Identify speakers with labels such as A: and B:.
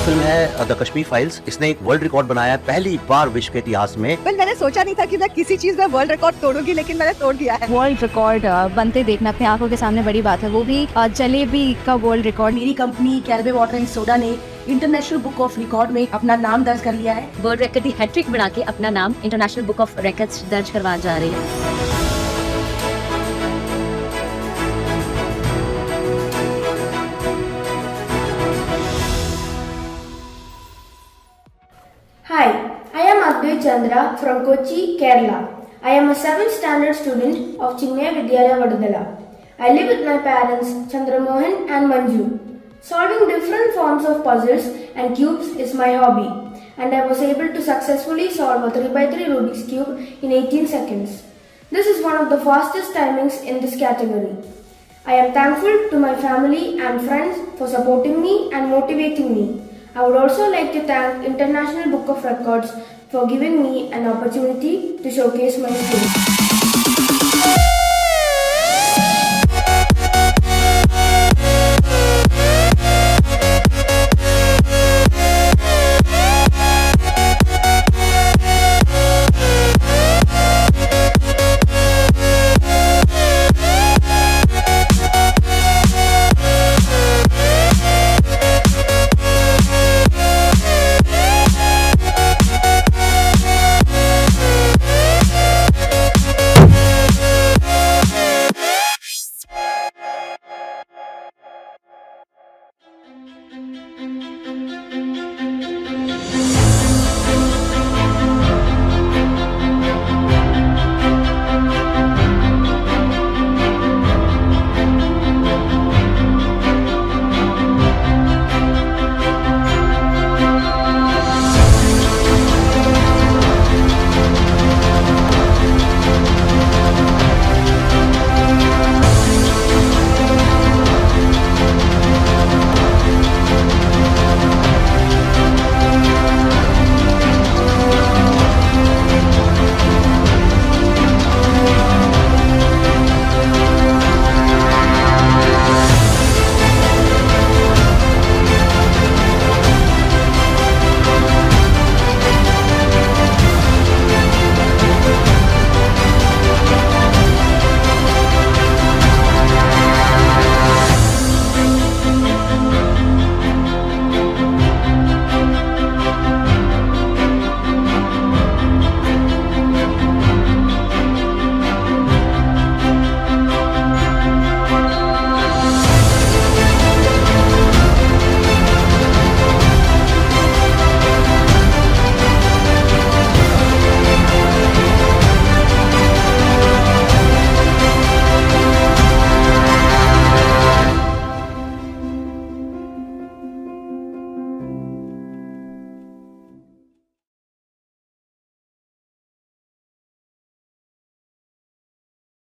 A: Film है the Kashmir files, इसने एक वर्ल्ड रिकॉर्ड बनाया है पहली बार विश्व के इतिहास में।
B: मैंने सोचा नहीं था कि मैं किसी चीज में वर्ल्ड रिकॉर्ड तोड़ूंगी, लेकिन मैंने तोड़ दिया है।
C: वर्ल्ड रिकॉर्ड बनते देखना अपने आंखों के सामने बड़ी बात है, वो भी जलेबी का वर्ल्ड रिकॉर्ड।
B: मेरी कंपनी कैलबे वाटर एंड सोडा ने इंटरनेशनल बुक ऑफ रिकॉर्ड में अपना नाम दर्ज कर लिया है।
C: वर्ल्ड रिकॉर्ड की हैट्रिक बना के अपना नाम इंटरनेशनल बुक ऑफ रिकॉर्ड्स दर्ज करवा जा रही है।
D: Hi, I am ADWAITH Chandra from Kochi, Kerala. I am a 7th standard student of Chinmaya Vidyalaya Vadodala. I live with my parents Chandra Mohan and Manju. Solving different forms of puzzles and cubes is my hobby, and I was able to successfully solve a 3x3 Rubik's cube in 18 seconds. This is one of the fastest timings in this category. I am thankful to my family and friends for supporting me and motivating me. I would also like to thank International Book of Records for giving me an opportunity to showcase my skills.